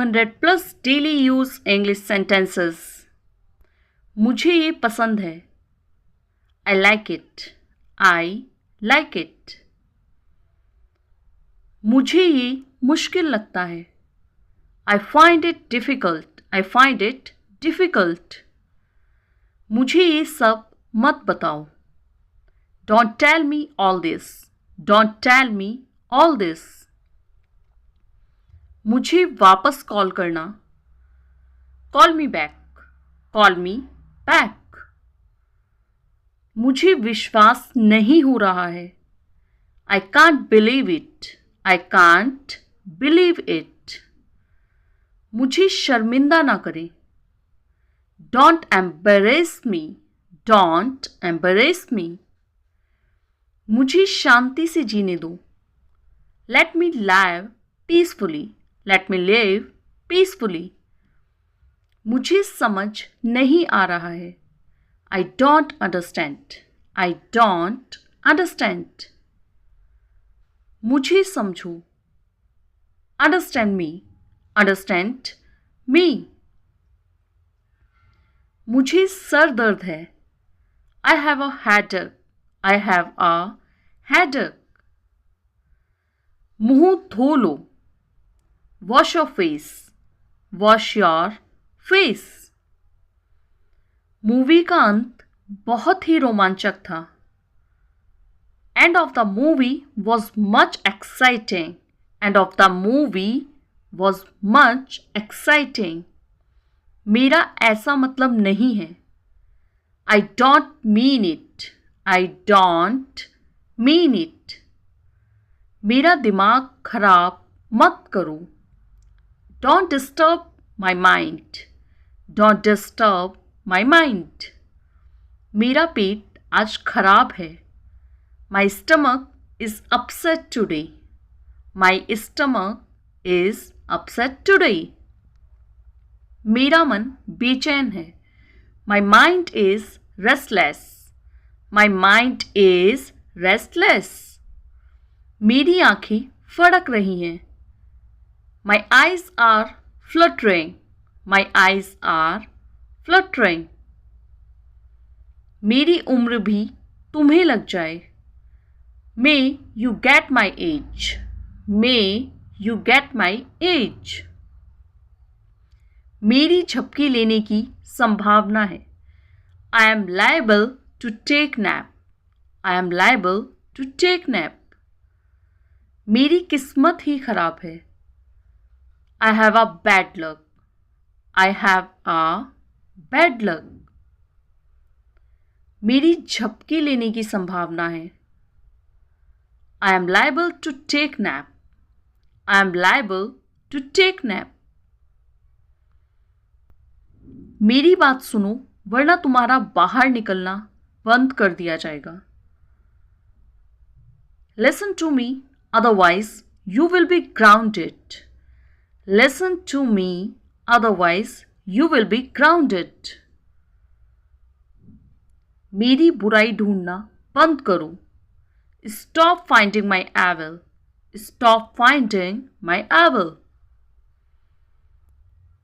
200+ daily use English sentences. मुझे ये पसंद है। I like it. I like it. मुझे ये मुश्किल लगता है। I find it difficult. I find it difficult. मुझे ये सब मत बताओ। Don't tell me all this. Don't tell me all this. मुझे वापस कॉल करना। Call me back. Call me back. मुझे विश्वास नहीं हो रहा है। I can't believe it. I can't believe it. मुझे शर्मिंदा ना करें। Don't embarrass me. Don't embarrass me. मुझे शांति से जीने दो। Let me live peacefully. Let me live peacefully. मुझे समझ नहीं आ रहा है। I don't understand. I don't understand. मुझे समझो। Understand me. Understand me. मुझे सर दर्द है। I have a headache. I have a headache. मुंह धो लो। Wash your face. Wash your face. Movie का अंत बहुत ही रोमांचक था। End of the movie was much exciting. End of the movie was much exciting. मेरा ऐसा मतलब नहीं है। I don't mean it. I don't mean it. मेरा दिमाग खराब मत करो। Don't disturb my mind. Don't disturb my mind. मेरा पेट आज खराब है। My stomach is upset today. My stomach is upset today. मेरा मन बेचैन है। My mind is restless. My mind is restless. मेरी आंखें फड़क रही हैं। My eyes are fluttering. My eyes are fluttering. मेरी उम्र भी तुम्हें लग जाए। May you get my age. May you get my age. मेरी झपकी लेने की संभावना है। I am liable to take nap. I am liable to take nap. मेरी किस्मत ही खराब है। I have a bad luck. I have a bad luck. मेरी झपकी लेने की संभावना है। I am liable to take nap. I am liable to take nap. मेरी बात सुनो वरना तुम्हारा बाहर निकलना बंद कर दिया जाएगा। Listen to me, otherwise you will be grounded. Listen to me, otherwise you will be grounded. मेरी बुराई ढूंढना बंद करो। Stop finding my evil. Stop finding my evil.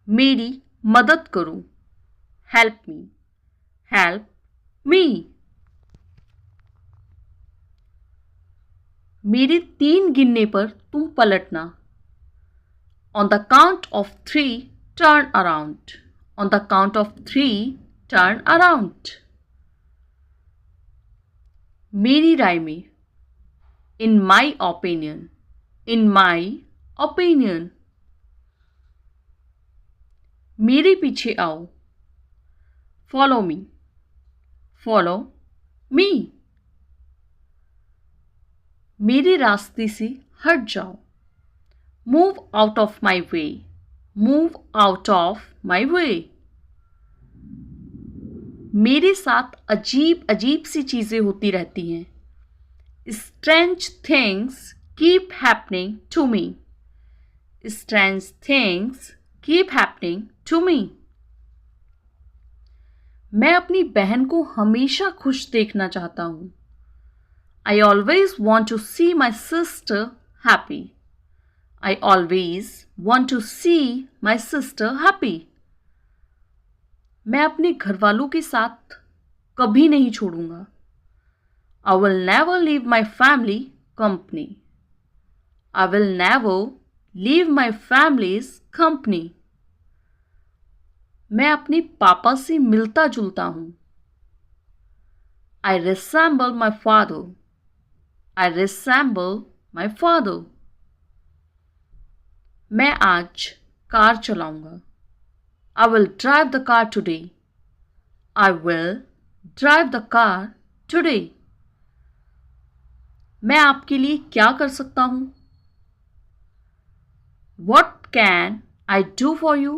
मेरी मदद करो। Help me. Help me. मेरे 3 गिनने पर तुम पलटना। On the count of 3, turn around. On the count of 3, turn around. मेरी राय में। In my opinion. In my opinion. मेरे पीछे आओ। Follow me. Follow me. मेरे रास्ते से हट जाओ। Move out of my way. Move out of my way. मेरे साथ अजीब अजीब सी चीज़ें होती रहती हैं। Strange things keep happening to me. Strange things keep happening to me. मैं अपनी बहन को हमेशा खुश देखना चाहता हूँ। I always want to see my sister happy. I always want to see my sister happy. मैं अपने घर वालों के साथ कभी नहीं छोड़ूंगा. I will never leave my family company. I will never leave my family's company. मैं अपने पापा से मिलता जुलता हूँ. I resemble my father. I resemble my father. मैं आज कार चलाऊंगा. I will drive the car today. I will drive the car today. मैं आपके लिए क्या कर सकता हूँ? What can I do for you?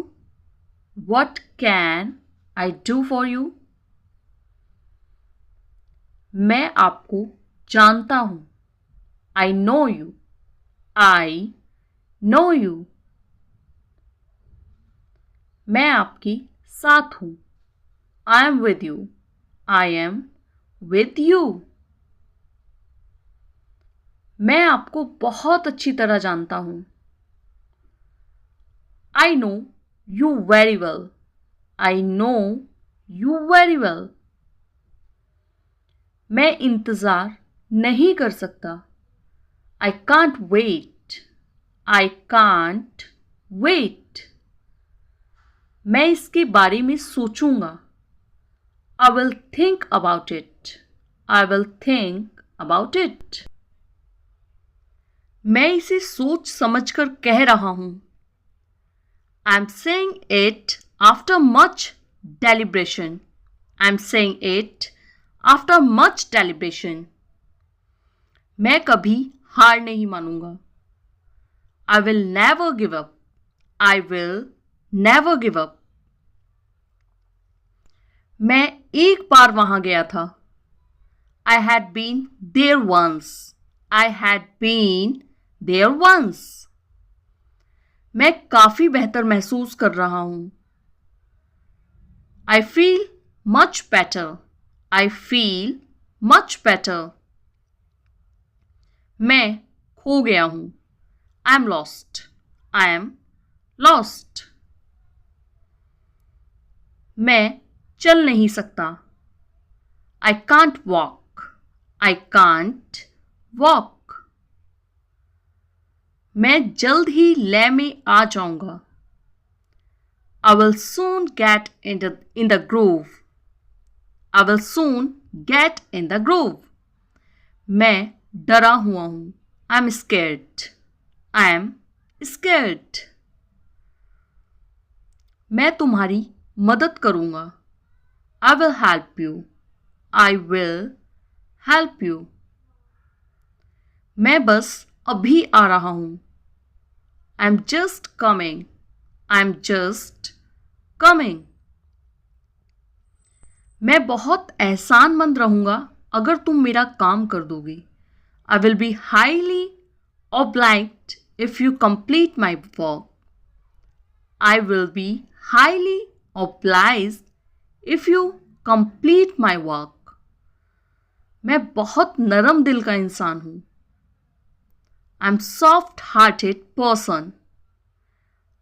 What can I do for you? मैं आपको जानता हूँ. I know you. I know you. मैं आपके साथ हूँ. I am with you. I am with you. मैं आपको बहुत अच्छी तरह जानता हूँ. I know you very well. I know you very well. मैं इंतज़ार नहीं कर सकता. I can't wait. I can't wait. मैं इसके बारे में सोचूंगा. I will think about it. I will think about it. मैं इसे सोच समझकर कह रहा हूं. I'm saying it after much deliberation. I'm saying it after much deliberation. मैं कभी हार नहीं मानूंगा. I will never give up. I will never give up. मैं एक बार वहां गया था. I had been there once. I had been there once. मैं काफी बेहतर महसूस कर रहा हूं. I feel much better. I feel much better. मैं खो गया हूं. I am lost. I am lost. मैं चल नहीं सकता. I can't walk. I can't walk. मैं जल्द ही लय में आ जाऊंगा. I will soon get in the groove. I will soon get in the groove. मैं डरा हुआ हूं. I'm scared. I am scared. मैं तुम्हारी मदद करूंगा. I will help you. I will help you. मैं बस अभी आ रहा हूं. I'm just coming. I'm just coming. मैं बहुत एहसानमंद रहूंगा अगर तुम मेरा काम कर दोगे. I will be highly obliged if you complete my work. I will be highly obliged if you complete my work. मैं बहुत नरम दिल का इंसान हूं. I'm soft-hearted person.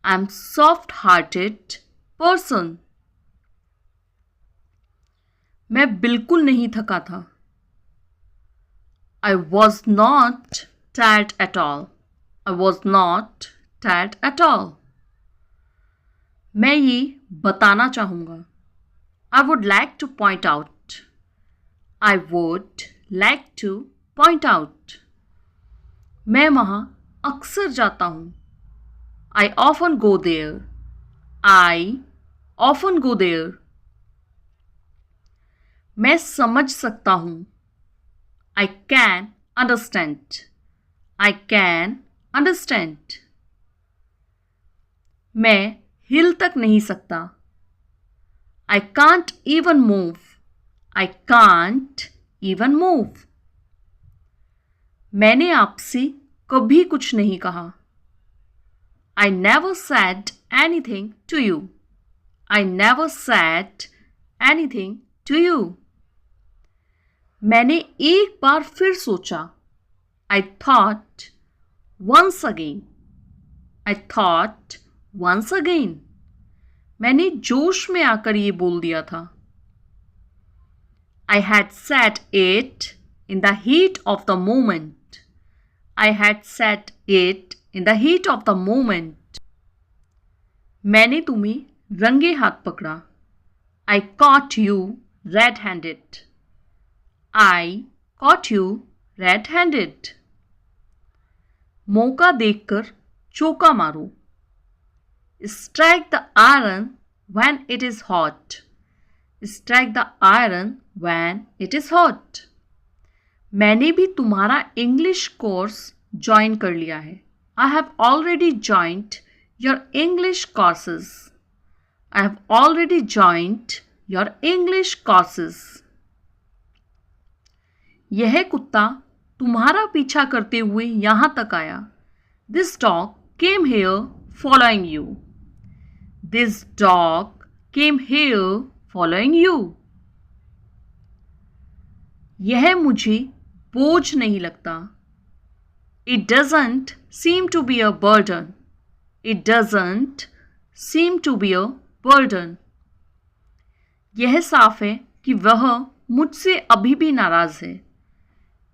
I'm soft-hearted person. मैं बिल्कुल नहीं थका था. I was not tired at all. I was not tired at all. मैं ये बताना चाहूँगा. I would like to point out. I would like to point out. मैं वहाँ अक्सर जाता हूँ. I often go there. I often go there. मैं समझ सकता हूँ. I can understand. I can understand. मैं हिल तक नहीं सकता. I can't even move. I can't even move. मैंने आपसे कभी कुछ नहीं कहा. I never said anything to you. I never said anything to you. मैंने एक बार फिर सोचा. I thought once again. I thought once again. मैंने जोश में आकर ये बोल दिया था. I had said it in the heat of the moment. I had said it in the heat of the moment. मैंने तुम्हें रंगे हाथ पकड़ा. I caught you red-handed. I caught you red-handed. मौका देखकर चौका मारो. Strike the iron when it is hot. Strike the iron when it is hot. मैंने भी तुम्हारा इंग्लिश कोर्स ज्वाइन कर लिया है. I have already joined your English courses. I have already joined your English courses. यह कुत्ता तुम्हारा पीछा करते हुए यहां तक आया. This dog came here following you. This dog came here following you. यह मुझे बोझ नहीं लगता. It doesn't seem to be a burden. It doesn't seem to be a burden. यह साफ है कि वह मुझसे अभी भी नाराज है.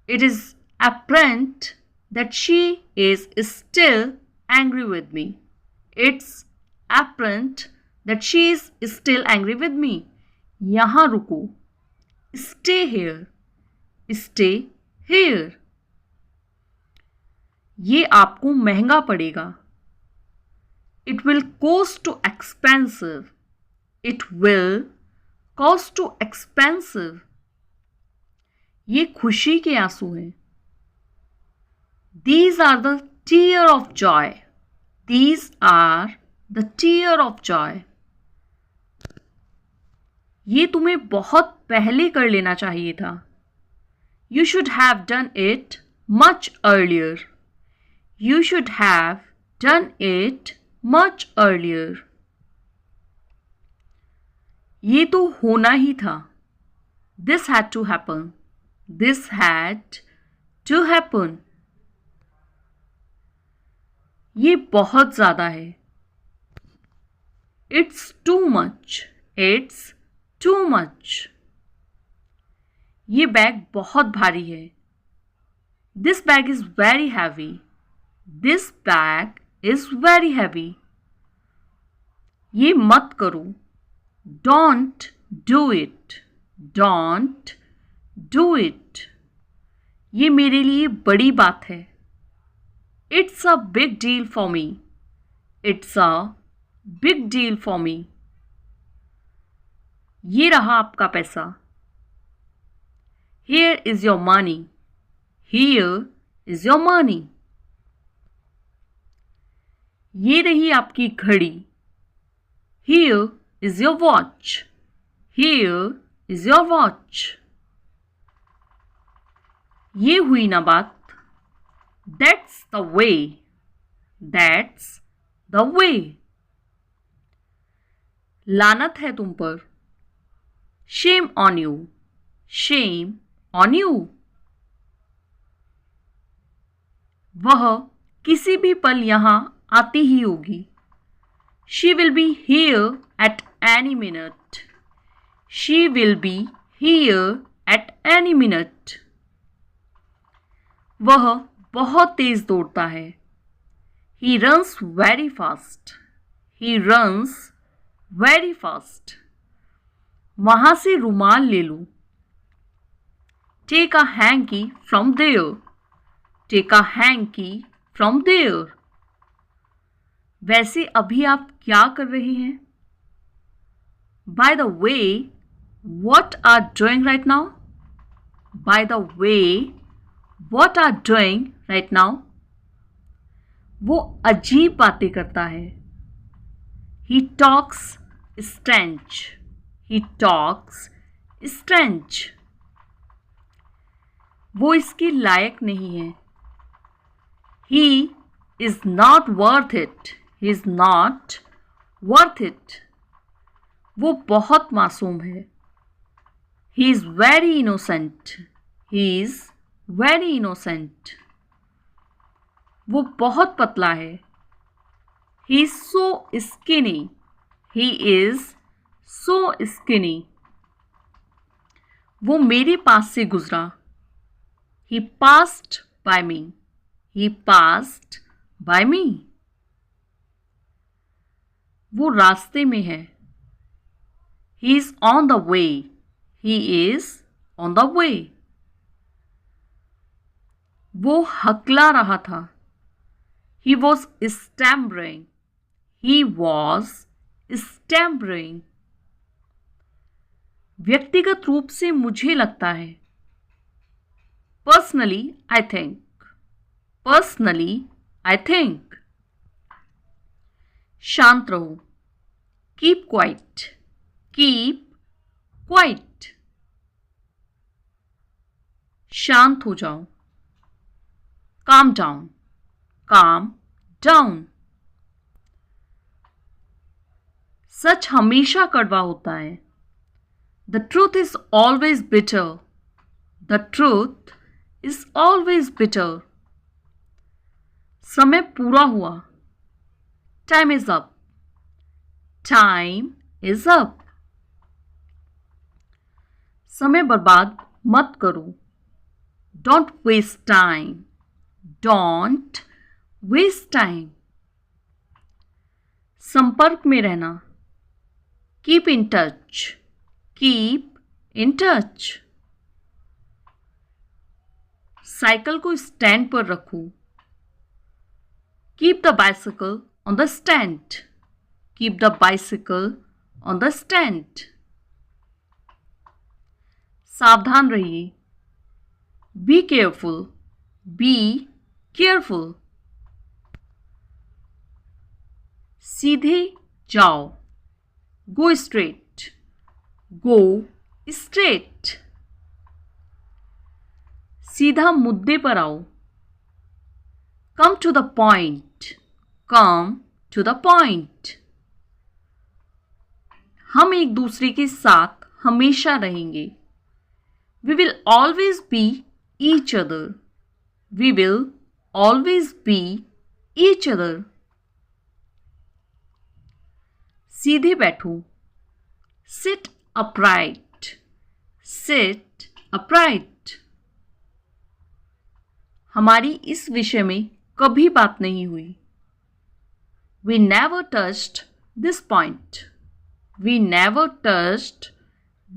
It is apparent that she is still angry with me. It's apparent that she is still angry with me. यहाँ रुको. Stay here. Stay here. ये आपको महंगा पड़ेगा. It will cost too expensive. It will cost too expensive. ये खुशी के आंसू हैं. These are the tear of joy. These are the tear of joy. ये तुम्हें बहुत पहले कर लेना चाहिए था. You should have done it much earlier. You should have done it much earlier. ये तो होना ही था. This had to happen. This had to happen. ये बहुत ज़्यादा है. It's too much. It's too much. ये बैग बहुत भारी है. This bag is very heavy. This bag is very heavy. ये मत करो. Don't do it. Don't do it. ये मेरे लिए बड़ी बात है. It's a big deal for me. It's a big deal for me. ये रहा आपका पैसा. Here is your money. Here is your money. ये रही आपकी घड़ी. Here is your watch. Here is your watch. ये हुई ना बात. That's the way. That's the way. लानत है तुम पर. Shame on you. Shame on you. वह किसी भी पल यहाँ आती ही होगी. She will be here at any minute. She will be here at any minute. वह बहुत तेज दौड़ता है. He runs very fast. He runs very fast. वहाँ से रुमाल ले लो. Take a hanky from there. Take a hanky from there. वैसे अभी आप क्या कर रहे हैं? By the way, what are doing right now? By the way, what are doing right now? वो अजीब बातें करता है. He talks strange. He talks strange. वो इसके लायक नहीं है. He is not worth it. He is not worth it. वो बहुत मासूम है. He is very innocent. He is very innocent. वो बहुत पतला है. He is so skinny. He is so skinny. वो मेरे पास से गुजरा. He passed by me. He passed by me. वो रास्ते में है. He is on the way. He is on the way. वो हकला रहा था. He was stammering. He was stammering. व्यक्तिगत रूप से मुझे लगता है. Personally, I think. Personally, I think. शांत रहो. Keep quiet. Keep quiet. शांत हो जाओ. Calm down. Calm down. सच हमेशा कड़वा होता है. The truth is always bitter. The truth is always bitter. समय पूरा हुआ. Time is up. Time is up. समय बर्बाद मत करो. Don't waste time. Don't waste time. संपर्क में रहना. Keep in touch. Keep in touch. Cycle को स्टैंड पर रखो. Keep the bicycle on the stand. Keep the bicycle on the stand. सावधान रहिए. Be careful. Be careful. सीधे जाओ. Go straight. Go straight. सीधा मुद्दे पर आओ. Come to the point. Come to the point. हम एक दूसरे के साथ हमेशा रहेंगे. We will always be each other. We will always be each other. सीधे बैठो. Sit upright. Sit upright. हमारी इस विषय में कभी बात नहीं हुई. We never touched this point. We never touched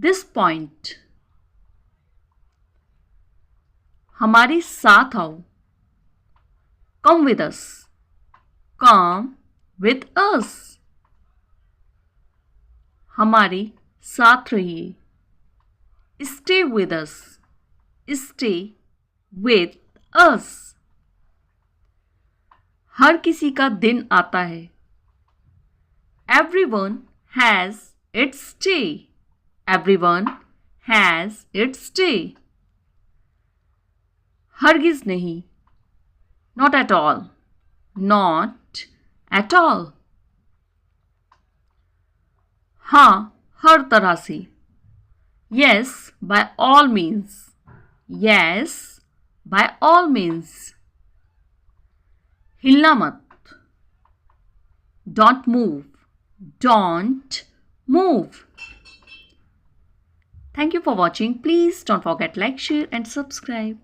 this point. हमारे साथ आओ. Come with us. Come with us. हमारे साथ रहिए. Stay with us. Stay with us. हर किसी का दिन आता है. Everyone has its day. Everyone has its day. हरगिज नहीं. Not at all. Not at all. हाँ, हर तरह से. Yes, by all means. Yes, by all means. हिलना मत. Don't move. Don't move. Thank you for watching. Please don't forget to like, share and subscribe.